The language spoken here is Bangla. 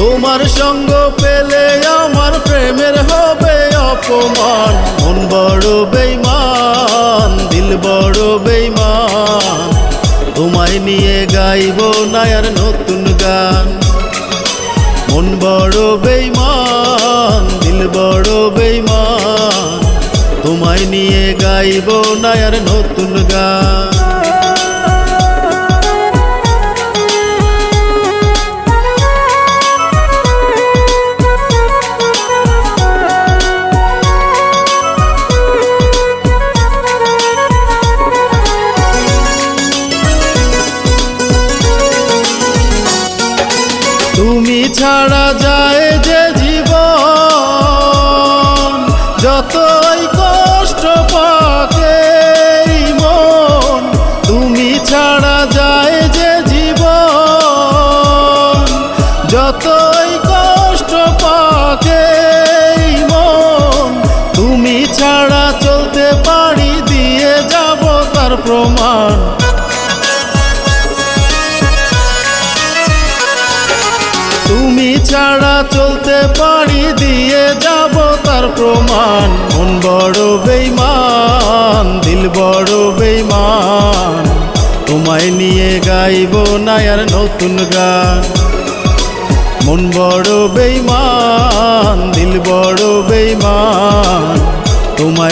তোমার সঙ্গ পেলে আমার প্রেমের হবে অপমান। মন বড় বেঈমান, দিল বড় বেঈমান, তোমায় নিয়ে গাইব না আর নতুন গান। মন বড় বেঈমান, দিল বড় বেঈমান, তোমায় নিয়ে গাইব না আর নতুন গান। তুমি ছাড়া যায় যে জীবন, যতই কষ্ট পাকে মন। তুমি ছাড়া যায় যে জীবন, যতই কষ্ট পাকে মন। তুমি ছাড়া চলতে পারি, দিয়ে যাব তার প্রমাণ। তুমি ছাড়া চলতে পারি, দিয়ে যাব তার প্রমাণ। মন বড় বেঈমান, দিল বড় বেঈমান, তোমায় নিয়ে গাইব না আর নতুন গান। মন বড় বেঈমান, দিল বড় বেঈমান, তোমায়